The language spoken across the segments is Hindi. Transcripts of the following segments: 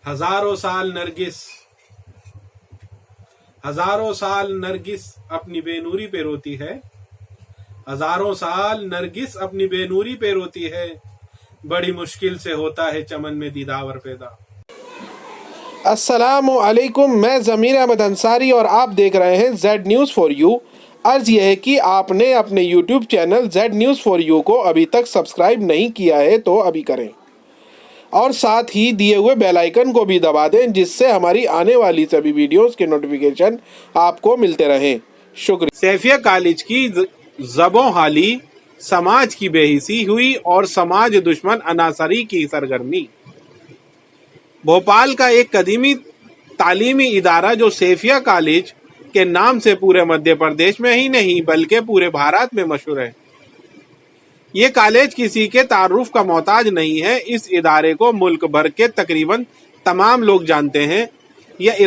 हजारों साल नरगिस अपनी बेनूरी पे रोती है। हजारों साल नरगिस अपनी बेनूरी पे रोती है। बड़ी मुश्किल से होता है चमन में दीदावर पैदा। अस्सलामु अलैकुम, मैं ज़मीर अहमद अंसारी और आप देख रहे हैं जेड न्यूज़ फॉर यू। अर्ज़ यह है कि आपने अपने YouTube channel Z news for you को अभी तक सब्सक्राइब नहीं किया है तो अभी करें, और साथ ही दिए हुए बेल आइकन को भी दबा दें, जिससे हमारी आने वाली सभी वीडियोस के नोटिफिकेशन आपको मिलते रहें। शुक्रिया। सैफिया कॉलेज की ज़बों हाली, समाज की बेहिसी हुई और समाज दुश्मन अनासरी की सरगर्मी। भोपाल का एक कदीमी तालीमी इदारा जो सैफिया कॉलेज के नाम से पूरे मध्य प्रदेश में ही नहीं बल्कि पूरे भारत में मशहूर है। ये कॉलेज किसी के तारुफ का मोहताज नहीं है। इस इदारे को मुल्क भर के तकरीबन तमाम लोग जानते हैं। यह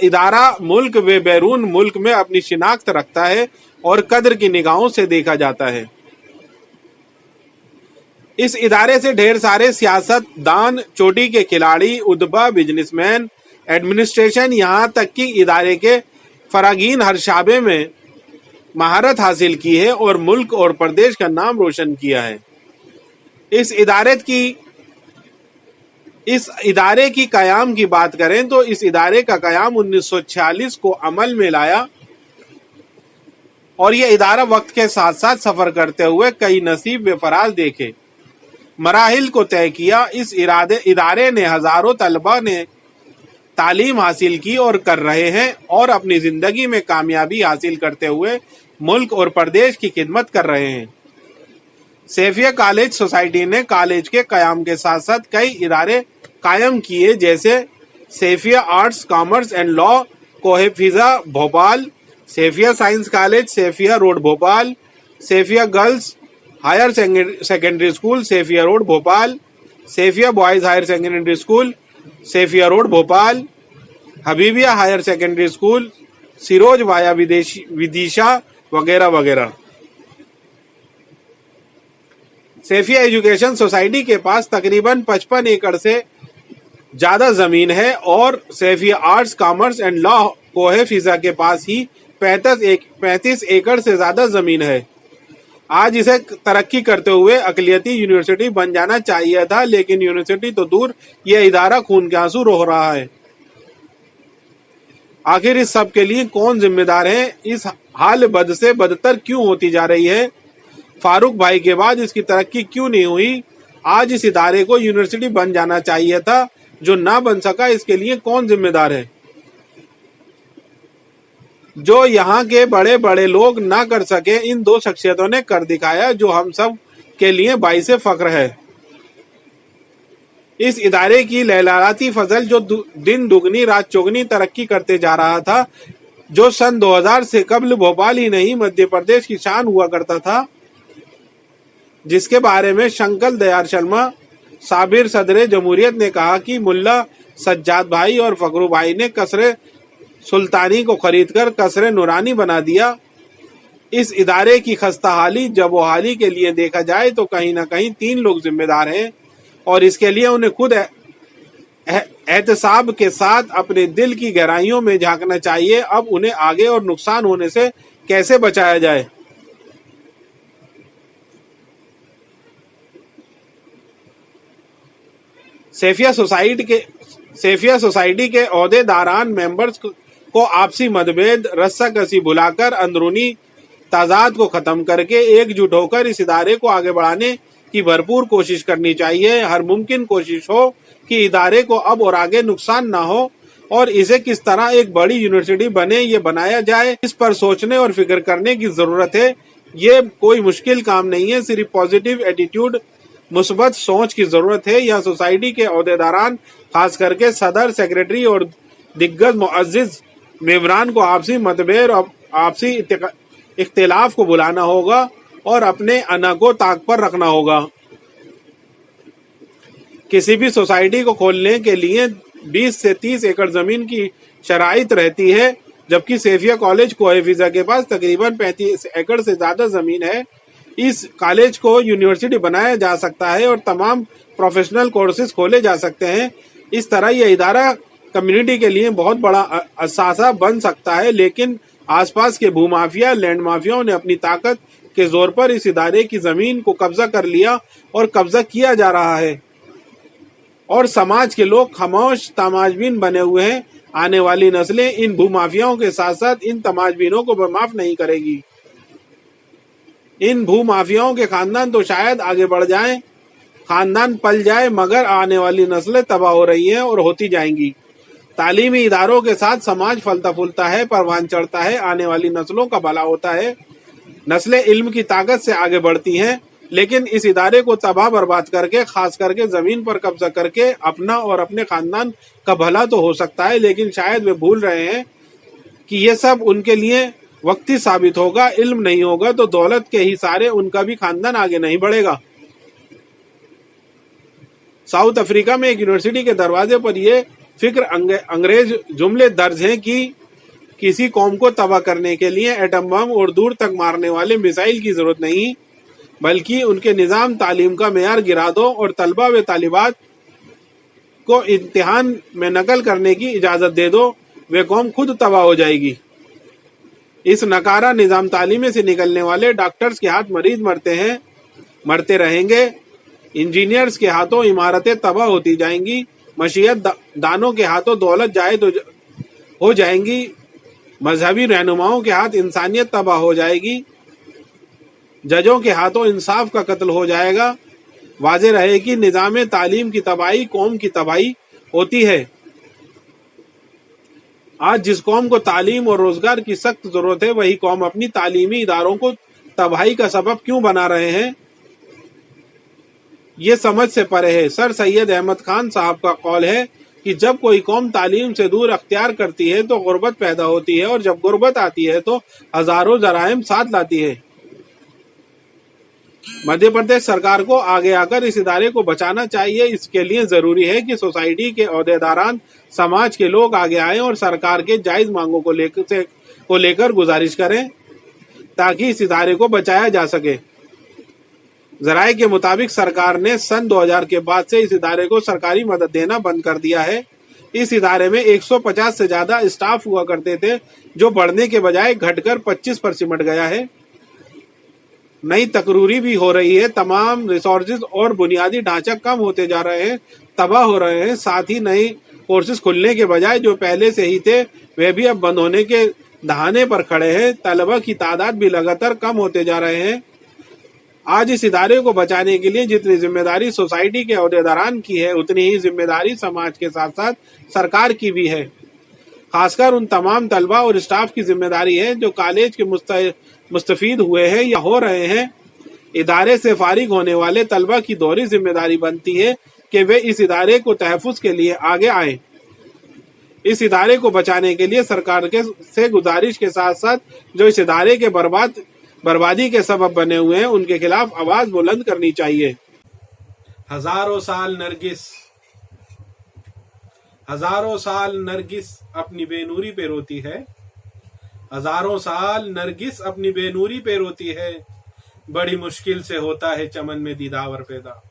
इदारा मुल्क व बैरून मुल्क में अपनी शिनाख्त रखता है और कद्र की निगाहों से देखा जाता है। इस इदारे से ढेर सारे सियासतदान, चोटी के खिलाड़ी, उदबा, बिजनेसमैन, एडमिनिस्ट्रेशन, यहाँ तक कि इदारे के फरागीन हर शाबे में महारत हासिल की है और मुल्क और प्रदेश का नाम रोशन किया है। इस इदारे की कयाम की बात करें तो इस इदारे का कयाम 1946 को अमल में लाया और यह इदारा वक्त के साथ साथ सफर करते हुए कई नसीब व फराज देखे मराहिल को तय किया। इस इदारे ने हजारों तलबा ने तालीम हासिल की और कर रहे हैं और अपनी जिंदगी में कामयाबी हासिल करते हुए मुल्क और प्रदेश की खिदमत कर रहे हैं। सैफिया कॉलेज सोसाइटी ने कॉलेज के कयाम के साथ साथ कई इदारे कायम किए, जैसे Saifia arts, commerce and law Kohefiza Bhopal, Saifia science college, Saifia road Bhopal, Saifia girls higher secondary school, Saifia road Bhopal, Saifia boys higher secondary school, Saifia road Bhopal, Habibia higher secondary school, Sironj via Vidisha वगैरह वगैरह। सैफिया एजुकेशन सोसाइटी के पास तकरीबन 55 एकड़ से ज्यादा जमीन है और Saifia arts, commerce and law Kohefiza के पास ही 35 एकड़ से ज्यादा जमीन है। आज इसे तरक्की करते हुए अकलियती यूनिवर्सिटी बन जाना चाहिए था, लेकिन यूनिवर्सिटी तो दूर, यह इदारा खून के आंसू रो रहा है। आखिर इस सब के लिए कौन जिम्मेदार है? इस हाल बद से बदतर क्यों होती जा रही है? फारूक भाई के बाद इसकी तरक्की क्यों नहीं हुई? आज इस इदारे को यूनिवर्सिटी बन जाना चाहिए था, जो ना बन सका, इसके लिए कौन जिम्मेदार है? जो यहाँ के बड़े बड़े लोग ना कर सके, इन दो शख्सियतों ने कर दिखाया, जो हम सब के लिए बाइस फख्र है। इस इदारे की लहलहाती फजल जो दिन दुगनी रात चौगनी तरक्की करते जा रहा था, जो सन 2000 से कबल भोपाल ही नहीं मध्य प्रदेश की शान हुआ करता था, जिसके बारे में शंकर दयाल शर्मा साबिर सदर जमहूरियत ने कहा कि मुल्ला सज्जाद भाई और फखरू भाई ने कसरे सुल्तानी को खरीदकर कसरे नूरानी बना दिया। इस इदारे की खस्ताहाली जबोहाली के लिए देखा जाए तो कहीं ना कहीं 3 लोग जिम्मेदार हैं और इसके लिए उन्हें खुद एहतसाब के साथ अपने दिल की गहराइयों में झांकना चाहिए। अब उन्हें आगे और नुकसान होने से कैसे बचाया जाए? सैफिया सोसाइटी के ओहदेदारान मेंबर्स को आपसी मतभेद रस्साकसी भुलाकर अंदरूनी ताजाद को खत्म करके एकजुट होकर इस इदारे को आगे बढ़ाने की भरपूर कोशिश करनी चाहिए। हर मुमकिन कोशिश हो कि इदारे को अब और आगे नुकसान ना हो और इसे किस तरह एक बड़ी यूनिवर्सिटी बने, ये बनाया जाए, इस पर सोचने और फिक्र करने की जरूरत है। ये कोई मुश्किल काम नहीं है, सिर्फ पॉजिटिव एटीट्यूड, मुस्बत सोच की जरूरत है। यह सोसाइटी के ओहदेदारान, खास करके सदर, सेक्रेटरी और दिग्गज मुअज्जिज मेंबरान को आपसी मतभेद और आपसी इख्तिलाफ को बुलाना होगा और अपने अना को ताक पर रखना होगा। किसी भी सोसाइटी को खोलने के लिए 20 से 30 एकड़ जमीन की शराइत रहती है, जबकि सैफिया कॉलेज कोहेफिजा के पास तकरीबन 35 एकड़ से ज्यादा जमीन है। इस कॉलेज को यूनिवर्सिटी बनाया जा सकता है और तमाम प्रोफेशनल कोर्सेज खोले जा सकते हैं। इस तरह यह इदारा कम्युनिटी के लिए बहुत बड़ा असासा बन सकता है, लेकिन आसपास के भूमाफिया, लैंड माफियाओं ने अपनी ताकत के जोर पर इस इदारे की जमीन को कब्जा कर लिया और कब्जा किया जा रहा है और समाज के लोग खामोश तमाशबीन बने हुए हैं। आने वाली नस्लें इन भूमाफियाओं के साथ साथ इन तमाशबीनों को माफ नहीं करेगी। इन भूमाफियाओं के खानदान तो शायद आगे बढ़ जाएं, खानदान पल जाए, मगर आने वाली नस्लें तबाह हो रही हैं और होती जाएंगी। तालीमी इदारों के साथ समाज फलता फूलता है, परवान चढ़ता है, आने वाली नस्लों का भला होता है। नस्लें इल्म की ताकत से आगे बढ़ती हैं, लेकिन इस इदारे को तबाह बर्बाद करके, खास करके जमीन पर कब्जा करके अपना और अपने खानदान का भला तो हो सकता है, लेकिन शायद वे भूल रहे हैं कि ये सब उनके लिए वक्ती साबित होगा। इल्म नहीं होगा तो दौलत के ही सारे उनका भी खानदान आगे नहीं बढ़ेगा। साउथ अफ्रीका में एक यूनिवर्सिटी के दरवाजे पर यह फिक्र अंग्रेज जुमले दर्ज हैं कि किसी कौम को तबाह करने के लिए एटम बम और दूर तक मारने वाले मिसाइल की जरूरत नहीं, बल्कि उनके निजाम तालीम का मेयार गिरा दो और तलबा व तालिबात को इम्तिहान में नकल करने की इजाजत दे दो, वे कौम खुद तबाह हो जाएगी। इस नकारा निजाम तालीमे से निकलने वाले डॉक्टर्स के हाथ मरीज मरते रहेंगे, इंजीनियर्स के हाथों इमारतें तबाह होती जाएंगी, मशीयत दानों के हाथों दौलत जायद हो जाएंगी, मजहबी रहनुमाओं के हाथ इंसानियत तबाह हो जाएगी, जजों के हाथों इंसाफ का कत्ल हो जाएगा। वाज़े रहे कि निजाम तालीम की तबाही कौम की तबाही होती है। आज जिस कौम को तालीम और रोजगार की सख्त जरूरत है, वही कौम अपनी तालीमी इदारों को तबाही का सबब क्यों बना रहे हैं, ये समझ से परे है। सर सैयद अहमद खान साहब का कौल है कि जब कोई कौम तालीम से दूर अख्तियार करती है तो गुर्बत पैदा होती है, और जब गुर्बत आती है तो हजारों जराइम साथ लाती है। मध्य प्रदेश सरकार को आगे आकर इस इदारे को बचाना चाहिए। इसके लिए जरूरी है कि सोसाइटी के ओहदेदारान, समाज के लोग आगे आए और सरकार के जायज मांगों को लेकर गुजारिश करें ताकि इस इदारे को बचाया जा सके। जराये के मुताबिक सरकार ने सन 2000 के बाद से इस इदारे को सरकारी मदद देना बंद कर दिया है। इस इदारे में 150 से ज्यादा स्टाफ हुआ करते थे, जो बढ़ने के बजाय घटकर 25 पर सिमट गया है। नई तकरूरी भी हो रही है, तमाम रिसोर्सेज और बुनियादी ढांचा कम होते जा रहे हैं, तबाह हो रहे हैं। साथ ही नई कोर्सेज खुलने के बजाय जो पहले से ही थे वे भी अब बंद होने के दहाने पर खड़े हैं। तलबा की तादाद भी लगातार कम होते जा रहे हैं। आज इस इदारे को बचाने के लिए जितनी जिम्मेदारी सोसाइटी के ओहदेदारान की है, उतनी ही जिम्मेदारी समाज के साथ साथ सरकार की भी है। खासकर उन तमाम तलबा और स्टाफ की जिम्मेदारी है जो कॉलेज के मुस्तफीद हुए हैं या हो रहे हैं। इदारे से फारिग होने वाले तलबा की दोहरी जिम्मेदारी बनती है कि वे इस इदारे को तहफ़्फ़ुज़ के लिए आगे आए। इस इदारे को बचाने के लिए सरकार से गुजारिश के साथ साथ जो इस इदारे के बर्बादी के सबब बने हुए हैं, उनके खिलाफ आवाज बुलंद करनी चाहिए। हजारों साल नरगिस अपनी बेनूरी पे रोती है, हजारों साल नरगिस अपनी बेनूरी पे रोती है, बड़ी मुश्किल से होता है चमन में दीदावर पैदा।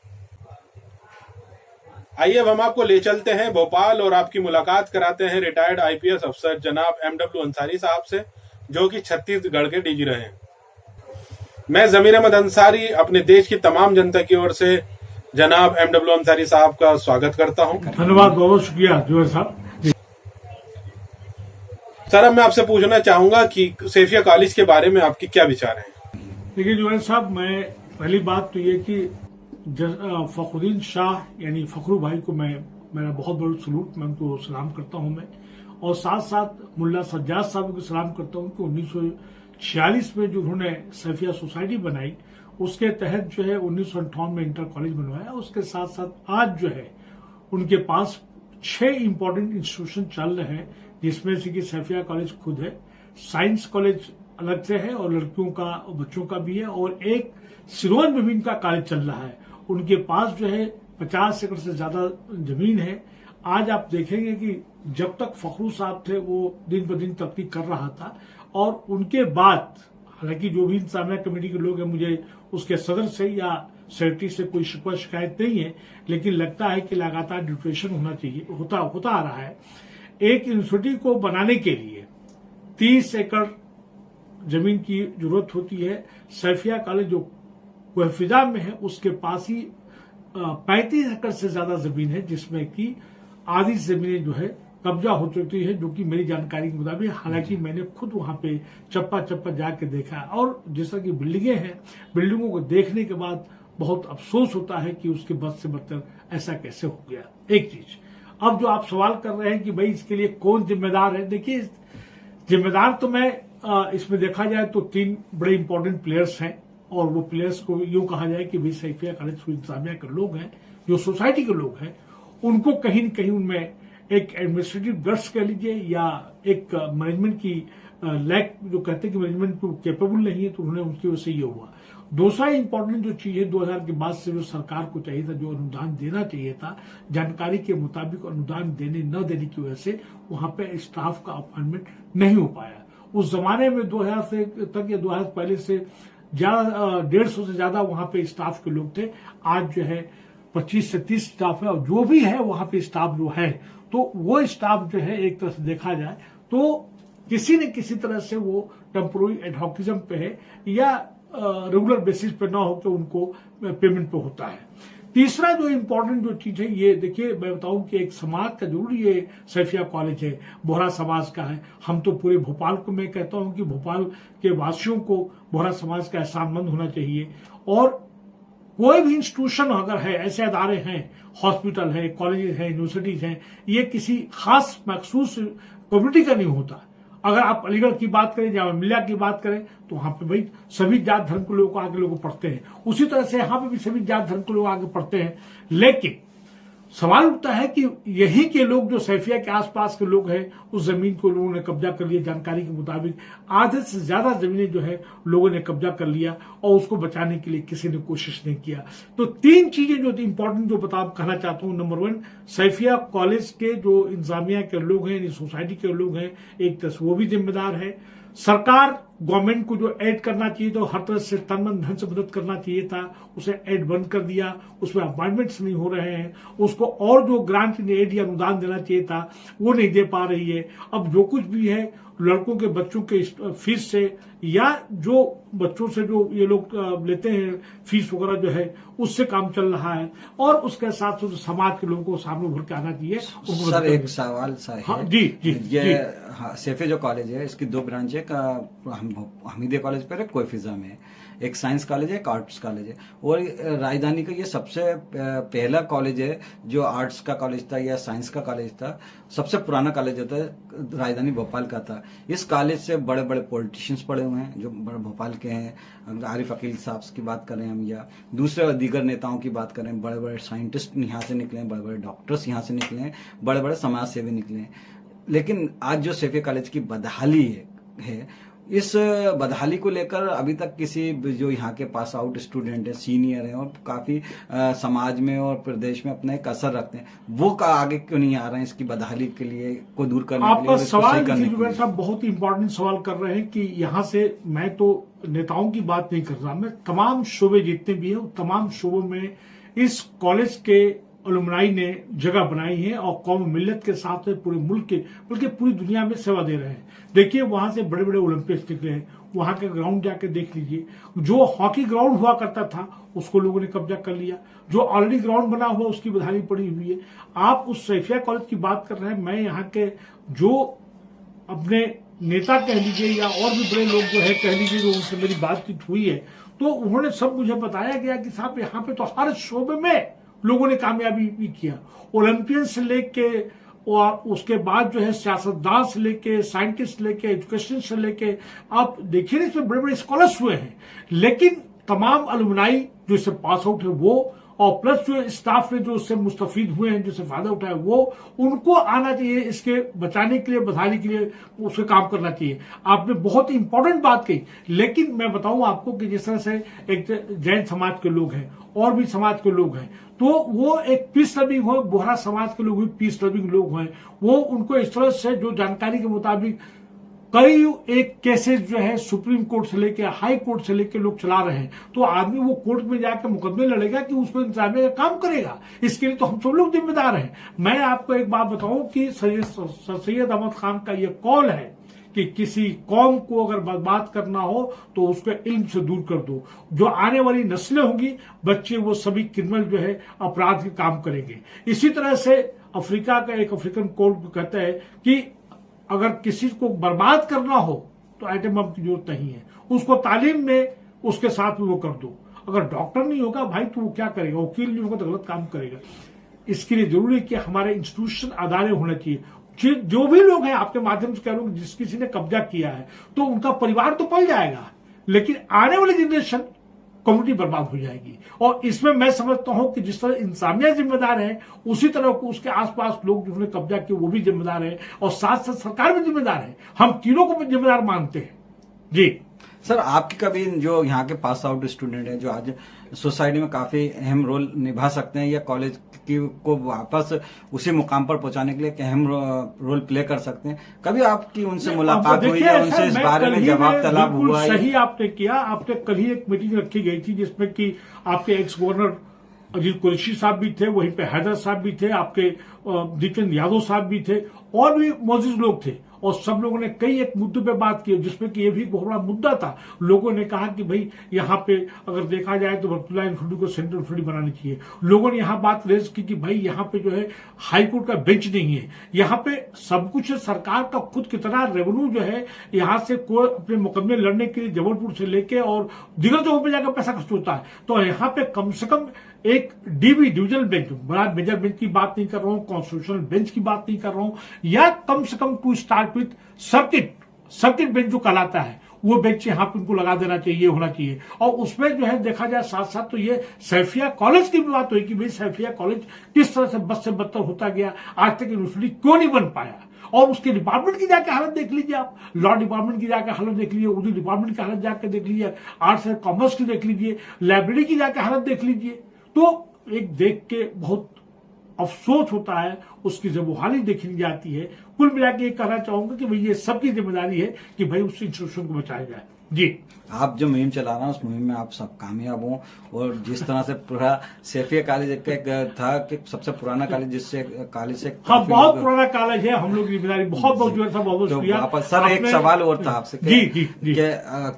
आइए अब हम आपको ले चलते हैं भोपाल और आपकी मुलाकात कराते हैं रिटायर्ड आईपीएस अफसर जनाब MW अंसारी साहब से, जो कि छत्तीसगढ़ के डीजी रहे हैं। मैं जमीर अहमद अंसारी अपने देश की तमाम जनता की ओर से जनाब MW अंसारी साहब का स्वागत करता हूं। धन्यवाद, बहुत शुक्रिया जोहर साहब। सर, अब मैं आपसे पूछना चाहूंगा कि सैफिया कॉलेज के बारे में आपके क्या विचार हैं? देखिए जोहर साहब, मैं पहली बात तो ये कि फखरुद्दीन शाह यानी फखरू भाई को मेरा बहुत बड़ा सलूट, मैं उनको सलाम करता हूं मैं, और साथ साथ मुल्ला सज्जाद साहब को सलाम करता हूं कि 1946 में जो उन्होंने सैफिया सोसाइटी बनाई, उसके तहत जो है 1958 में इंटर कॉलेज बनवाया। उसके साथ साथ आज जो है उनके पास 6 इंपॉर्टेंट इंस्टीट्यूशन चल रहे हैं, जिसमें से कि सैफिया कॉलेज खुद है, साइंस कॉलेज अलग से है और लड़कियों का और बच्चों का भी है, और एक सिरोंज में भी इनका कॉलेज चल रहा है। उनके पास जो है 50 एकड़ से ज्यादा जमीन है। आज आप देखेंगे कि जब तक फखरू साहब थे वो दिन ब दिन तरक्की कर रहा था, और उनके बाद हालांकि जो भी इंतजामिया कमेटी के लोग हैं, मुझे उसके सदर से या सेक्रेटरी से कोई शिकवा शिकायत नहीं है, लेकिन लगता है कि लगातार ड्यूरेशन होना चाहिए, होता आ रहा है। एक यूनिवर्सिटी को बनाने के लिए 30 एकड़ जमीन की जरूरत होती है। सैफिया कॉलेज जो कुहफिजा में है उसके पास ही 35 एकड़ से ज्यादा जमीन है, जिसमें कि आधी जमीनें जो है कब्जा हो चुकी है, जो कि मेरी जानकारी के मुताबिक, हालांकि मैंने खुद वहां पे चप्पा जाके देखा है। और जैसा कि बिल्डिंगें हैं, बिल्डिंगों को देखने के बाद बहुत अफसोस होता है कि उसके बद से बदतर ऐसा कैसे हो गया। एक चीज, अब जो आप सवाल कर रहे हैं कि भाई इसके लिए कौन जिम्मेदार है, देखिए जिम्मेदार तो मैं इसमें देखा जाए तो 3 बड़े इंपॉर्टेंट प्लेयर्स हैं, और वो प्लेयर्स को यूं कहा जाए कि भाई सैफिया कॉलेज इंतजामिया के लोग हैं, जो सोसाइटी के लोग हैं, उनको कहीं न कहीं उनमें एक एडमिनिस्ट्रेटिव गट्स कह लीजिए या एक मैनेजमेंट की लैक, जो कहते हैं कि मैनेजमेंट को कैपेबल नहीं है, तो उन्होंने उनकी वजह से ये हुआ। दूसरा इंपॉर्टेंट जो चीज है, 2000 के बाद से जो सरकार को चाहिए था, जो अनुदान देना चाहिए था, जानकारी के मुताबिक अनुदान देने न देने की वजह से वहां पे स्टाफ का अपॉइंटमेंट नहीं हो पाया। उस जमाने में 2000 से तक या 2000 पहले से 150 से ज्यादा वहां पे स्टाफ के लोग थे। आज जो है 25 से 30 स्टाफ है, और जो भी है वहां पे स्टाफ जो है, तो वो स्टाफ जो है एक तरह से देखा जाए तो किसी न किसी तरह से वो टेम्पोररी एडहॉकिज्म पे है या रेगुलर बेसिस पे ना हो तो उनको पेमेंट पे होता है। तीसरा जो इम्पोर्टेंट जो चीज है, ये देखिए मैं बताऊं कि एक समाज का जरूर ये सैफिया कॉलेज है, बोहरा समाज का है। हम तो पूरे भोपाल को, मैं कहता हूं कि भोपाल के वासियों को बोहरा समाज का एहसानमंद होना चाहिए। और कोई भी इंस्टीट्यूशन अगर है, ऐसे अदारे हैं, हॉस्पिटल है, कॉलेजेस हैं, यूनिवर्सिटीज हैं, ये किसी खास मखसूस कम्युनिटी का नहीं होता। अगर आप अलीगढ़ की बात करें, जामिया मिल्लिया की बात करें, तो वहां पे भाई सभी जात धर्म के लोग आगे लोग पढ़ते हैं। उसी तरह से यहाँ पे भी सभी जात धर्म के लोग आगे पढ़ते हैं। लेकिन सवाल उठता है कि यहीं के लोग जो सैफिया के आसपास के लोग हैं, उस जमीन को लोगों ने कब्जा कर लिया। जानकारी के मुताबिक आधे से ज्यादा जमीनें जो है लोगों ने कब्जा कर लिया, और उसको बचाने के लिए किसी ने कोशिश नहीं किया। तो 3 चीजें जो इंपॉर्टेंट जो कहना चाहता हूं। नंबर 1, सैफिया कॉलेज के जो इंतजामिया के लोग हैं, सोसाइटी के लोग हैं, एक तरह से वो भी जिम्मेदार है। सरकार गवर्नमेंट को जो ऐड करना चाहिए तो हर तरह से तन मन धन से मदद करना चाहिए था, उसे ऐड बंद कर दिया, उसमें अपॉइंटमेंट्स नहीं हो रहे हैं। उसको और जो ग्रांट एड या अनुदान देना चाहिए था वो नहीं दे पा रही है। अब जो कुछ भी है लड़कों के बच्चों के फीस से या जो बच्चों से जो ये लोग लेते हैं फीस वगैरह जो है, उससे काम चल रहा है। और उसके साथ साथ समाज के लोगों को सामने भर के आना चाहिए। सर एक सवाल सा है। हाँ, जी ये सैफिया जो कॉलेज है, इसकी 2 ब्रांच है, हमीदिया कॉलेज पर है, कोइफिजा में एक साइंस कॉलेज है, एक आर्ट्स कॉलेज है। और राजधानी का ये सबसे पहला कॉलेज है जो आर्ट्स का कॉलेज था या साइंस का कॉलेज था। सबसे पुराना कॉलेज होता है राजधानी भोपाल का था। इस कॉलेज से बड़े बड़े पॉलिटिशियंस पढ़े हुए हैं जो बड़े भोपाल के हैं। आरिफ अकील साहब की बात करें हम, या दूसरे दीगर नेताओं की बात करें, बड़े बड़े साइंटिस्ट यहाँ से निकले हैं, बड़े बड़े डॉक्टर्स यहाँ से निकले हैं, बड़े बड़े समाज सेवी निकले हैं। लेकिन आज जो सैफिया कॉलेज की बदहाली है, इस बदहाली को लेकर अभी तक किसी जो यहाँ के पास आउट स्टूडेंट है, सीनियर है और काफी समाज में और प्रदेश में अपना एक असर रखते हैं, वो आगे क्यों नहीं आ रहे हैं इसकी बदहाली के लिए को दूर करने के लिए? आपका सवाल जुबैर साहब बहुत ही इंपॉर्टेंट सवाल कर रहे हैं कि यहाँ से मैं तो नेताओं की बात नहीं कर रहा, मैं तमाम शोबे जितने भी हैं तमाम शोबों में इस कॉलेज के अलुमनाई ने जगह बनाई है और कौम मिल्लत के साथ पूरे मुल्क के बल्कि पूरी दुनिया में सेवा दे रहे हैं। देखिए वहां से बड़े बड़े ओलंपिक्स निकले हैं, वहां के ग्राउंड जाके देख लीजिए। जो हॉकी ग्राउंड हुआ करता था उसको लोगों ने कब्जा कर लिया, जो ऑलरेडी ग्राउंड बना हुआ उसकी बदहाली पड़ी हुई है। आप उस सैफिया कॉलेज की बात कर रहे हैं, मैं यहाँ के जो अपने नेता कह लीजिए या और भी बड़े लोग जो है कह लीजिए, जो उनसे मेरी बातचीत हुई है, तो उन्होंने सब मुझे बताया गया कि साहब यहाँ पे तो हर शोबे में लोगों ने कामयाबी भी किया। ओलंपियन से लेके और उसके बाद जो है सियासतदान से लेके साइंटिस्ट लेके एजुकेशन से लेके आप देखिए ना, इसमें बड़े बड़े स्कॉलर्स हुए हैं। लेकिन तमाम अलुमनाई जो इससे पास आउट है वो, और प्लस जो स्टाफ ने जो उससे मुस्तफीद हुए हैं, जो से फायदा उठाया, वो उनको आना चाहिए इसके बचाने के लिए, बधाने के लिए उसका काम करना चाहिए। आपने बहुत ही इंपॉर्टेंट बात कही। लेकिन मैं बताऊं आपको कि जिस तरह से एक जैन समाज के लोग हैं और भी समाज के लोग हैं, तो वो एक पीस लविंग हो, बोहरा समाज के लोग भी पीस लविंग लोग हैं, वो उनको इस तरह से जो जानकारी के मुताबिक कई एक केसेस जो है सुप्रीम कोर्ट से लेके हाई कोर्ट से लेके लोग चला रहे हैं, तो आदमी वो कोर्ट में जाकर मुकदमे लड़ेगा कि उसको इंतजामिया का काम करेगा? इसके लिए तो हम सब लोग जिम्मेदार हैं। मैं आपको एक बात बताऊं कि सैयद अहमद खान का ये कॉल है कि किसी कौम को अगर बर्बाद करना हो तो उसको इल्म से दूर कर दो। जो आने वाली नस्लें होंगी, बच्चे, वो सभी क्रिमिनल जो है अपराध के काम करेंगे। इसी तरह से अफ्रीका का एक अफ्रीकन कोड कहता है कि अगर किसी को बर्बाद करना हो तो एटम बम की जरूरत नहीं है, उसको तालीम में उसके साथ भी वो कर दो। अगर डॉक्टर नहीं होगा भाई तो वो क्या करेगा? वकील नहीं होगा तो गलत काम करेगा। इसके लिए जरूरी है कि हमारे इंस्टीट्यूशन, अदारे होने चाहिए। जो भी लोग हैं, आपके माध्यम से कह रहा हूं, जिस किसी ने कब्जा किया है तो उनका परिवार तो पल जाएगा, लेकिन आने वाली जनरेशन, कम्युनिटी बर्बाद हो जाएगी। और इसमें मैं समझता हूं कि जिस तरह इंसानिया जिम्मेदार है, उसी तरह को उसके आसपास लोग जिन्होंने कब्जा किया वो भी जिम्मेदार है, और साथ साथ सरकार भी जिम्मेदार है। हम तीनों को भी जिम्मेदार मानते हैं। जी सर, आपकी कभी जो यहाँ के पास आउट स्टूडेंट हैं जो आज सोसाइटी में काफी अहम रोल निभा सकते हैं या कॉलेज की को वापस उसी मुकाम पर पहुंचाने के लिए अहम रोल प्ले कर सकते हैं, कभी आपकी उनसे मुलाकात हुई है, उनसे इस बारे में जवाब तलब हुआ है? सही आपने किया। आपने कल ही एक मीटिंग रखी गई थी जिसमें कि आपके एक्स गवर्नर अजीत कुरैशी साहब भी थे, वहीं पे हैदर साहब भी थे, आपके दीपेंद्र यादव साहब भी थे, और भी मौजूद लोग थे, और सब लोगों ने कई एक मुद्दों पे बात की, जिसमें कि ये भी बहुत बड़ा मुद्दा था। लोगों ने कहा कि भाई यहाँ पे अगर देखा जाए तो बरकतुल्लाह यूनिवर्सिटी को सेंट्रल यूनिवर्सिटी बनानी चाहिए। लोगों ने यहाँ बात रेज की कि भाई यहाँ पे जो है हाई कोर्ट का बेंच नहीं है, यहाँ पे सब कुछ है, सरकार का खुद कितना रेवेन्यू जो है, यहाँ से कोई अपने मुकदमे लड़ने के लिए जबलपुर से लेके और दीगर जगहों पर जाकर पैसा खर्च होता है। तो यहाँ पे कम से कम एक डीबी, डिविजनल बेंच, बड़ा मेजर बेंच की बात नहीं कर रहा हूं, कॉन्स्टिट्यूशनल बेंच की बात नहीं कर रहा हूं, या कम से कम to start with circuit bench जो कहलाता है, वो बेंच यहाँ पे उनको लगा देना चाहिए, होना चाहिए। और उसमें जो है देखा जाए साथ साथ तो ये सैफिया कॉलेज की भी बात हुई कि भाई सैफिया कॉलेज किस तरह से बद से बदतर होता गया, आज तक यूनिवर्सिटी क्यों नहीं बन पाया। और उसके डिपार्टमेंट की जाकर हालत देख लीजिए आप, लॉ डिपार्टमेंट की जाकर हालत देख लीजिए, उर्दू डिपार्टमेंट की हालत जाकर देख लीजिए, आर्ट्स एंड कॉमर्स की देख लीजिए, लाइब्रेरी की जाकर हालत देख लीजिए। तो एक देख के बहुत अफसोस होता है, उसकी जबहाली देखी जाती है। कुल मिला के कहना चाहूंगा कि भाई ये सबकी जिम्मेदारी है कि भाई उस इंस्टीट्यूशन को बचाया जाए। जी, आप जो मुहिम चला रहे हैं उस मुहिम में आप सब कामयाब हों, और जिस तरह से पूरा सैफिया कॉलेज एक था कि सबसे पुराना कॉलेज, जिससे कॉलेज से हाँ बहुत पुराना कॉलेज है, हम लोग की जिम्मेदारी बहुत बहुत जो है बहुत शुक्रिया। सर एक सवाल और था आपसे, जी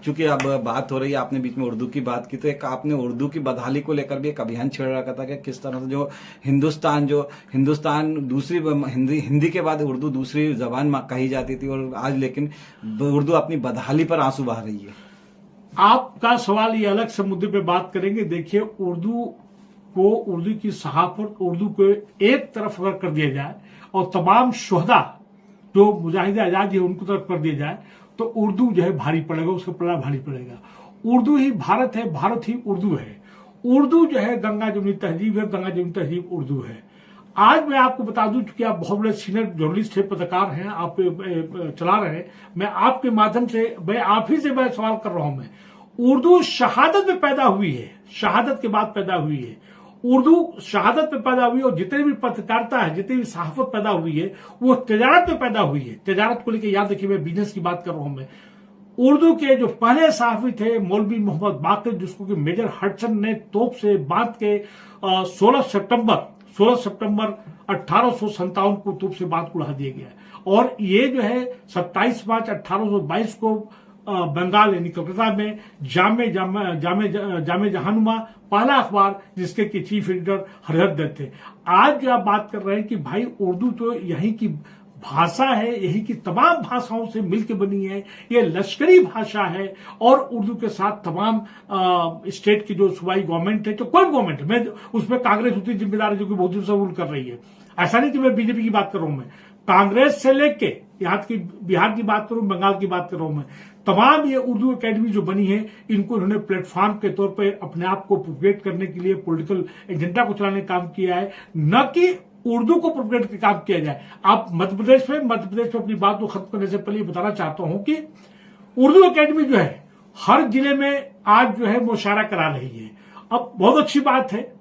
चूंकि अब बात हो रही है, आपने बीच में उर्दू की बात की, तो एक आपने उर्दू की बदहाली को लेकर भी एक अभियान छेड़ रखा था कि किस तरह से जो हिंदुस्तान दूसरी हिंदी के बाद उर्दू दूसरी जबान कही जाती थी, और आज लेकिन उर्दू अपनी बदहाली पर आंसू बहा रही है। आपका सवाल ये अलग से मुद्दे पे बात करेंगे। देखिए, उर्दू की सहाफत, उर्दू को एक तरफ अगर कर दिया जाए और तमाम शुहदा जो मुजाहिद आजादी है उनको तरफ कर दिया जाए तो उर्दू जो है भारी पड़ेगा, उसका पलड़ा भारी पड़ेगा। उर्दू ही भारत है, भारत ही उर्दू है। उर्दू जो है गंगा जमुनी तहजीब है, गंगा जमुनी तहजीब उर्दू है। आज मैं आपको बता दूं कि आप बहुत बड़े सीनियर जर्नलिस्ट है, पत्रकार हैं, आप चला रहे हैं, मैं आपके माध्यम से मैं आप ही से मैं सवाल कर रहा हूं। मैं उर्दू शहादत में पैदा हुई है, शहादत के बाद पैदा हुई है। उर्दू शहादत में पैदा हुई, और जितनी भी पत्रकारिता है, जितनी भी सहाफत पैदा हुई है, वो तजारत में पैदा हुई है। तजारत को लेकर याद रखिए, मैं बिजनेस की बात कर रहा हूं। मैं उर्दू के जो पहले सहाफी थे मौलवी मोहम्मद बाकर, जिसको कि मेजर हडसन ने तोप से बांध के 16 सितंबर 1857 को तोप से बांध उड़ा दिया गया। और ये जो है 27 मार्च 1822 को बंगाल यानी कलकत्ता में जामे जहानुमा पहला अखबार, जिसके की चीफ एडिटर हरिहर दत्त थे। आज जो आप बात कर रहे हैं कि भाई उर्दू तो यहीं की भाषा है, यही की तमाम भाषाओं से मिलकर बनी है, ये लश्करी भाषा है, और उर्दू के साथ तमाम स्टेट की जो सूबाई गवर्नमेंट है, तो कोई गवर्नमेंट है, मैं उसमें कांग्रेस उतनी जिम्मेदार है जो कि बहुत दिन से रूल कर रही है। ऐसा नहीं कि मैं बीजेपी की बात कर रहा हूं, मैं कांग्रेस से लेके यहाँ की बिहार की बात करूं, बंगाल की बात कर रहा हूं, मैं तमाम ये उर्दू एकेडमी जो बनी है, इनको उन्होंने प्लेटफॉर्म के तौर पे अपने आप को प्रोपेगेट करने के लिए, पॉलिटिकल एजेंडा को चलाने का काम किया है, न कि उर्दू को प्रोपेगेट का काम किया जाए। आप मध्य प्रदेश में अपनी बात को खत्म करने से पहले बताना चाहता हूं कि उर्दू एकेडमी जो है हर जिले में आज जो है मुशायरा करा रही है। अब बहुत अच्छी बात है,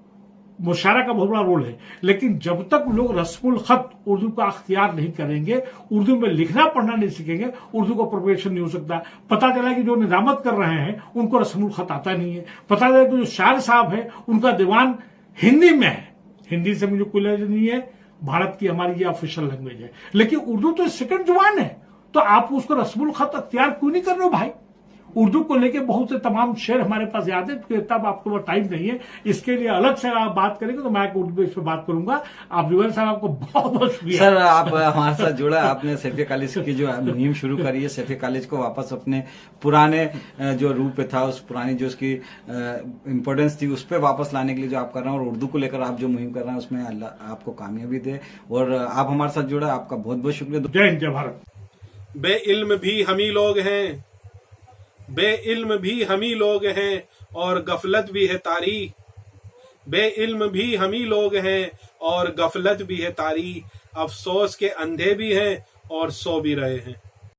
मुशायरा का बहुत बड़ा रोल है, लेकिन जब तक लोग रस्मुल खत उर्दू का अख्तियार नहीं करेंगे, उर्दू में लिखना पढ़ना नहीं सीखेंगे, उर्दू का प्रोपगेशन नहीं हो सकता। पता चला कि जो निजामत कर रहे हैं उनको रस्मुल खत आता नहीं है। पता चला कि जो शायर साहब है उनका दीवान हिंदी में है, हिंदी से मुझे कोई लर्ज नहीं है, भारत की हमारी ये ऑफिशियल लैंग्वेज है, लेकिन उर्दू तो सेकंड जुबान है, तो आप उसको रस्मुल खत अख्तियार क्यों नहीं कर रहे हो भाई? उर्दू को लेके बहुत से तमाम शेर हमारे पास याद है, तब आपको वो टाइम नहीं है, इसके लिए अलग से आप बात करेंगे तो मैं उर्दू पे इस पर बात करूंगा। आप जुबैर साहब, आपको बहुत बहुत शुक्रिया सर, आप हमारे साथ जुड़ा, आपने सैफिया कॉलेज की जो मुहिम शुरू करी है, सैफिया कॉलेज को वापस अपने पुराने जो रूप पे था, उस पुरानी जो उसकी इम्पोर्टेंस थी उस पर वापस लाने के लिए जो आप कर रहे हैं, और उर्दू को लेकर आप जो मुहिम कर रहे हैं उसमें अल्लाह आपको कामयाबी दे, और आप हमारे साथ जुड़ा, आपका बहुत बहुत शुक्रिया। जय हिंद, जय भारत। बेइल्म भी हमी लोग हैं, बेइल्म भी हमी लोग हैं और गफलत भी है तारीख, बेइल्म भी हमी लोग हैं और गफलत भी है तारीख, अफसोस के अंधे भी हैं और सो भी रहे हैं।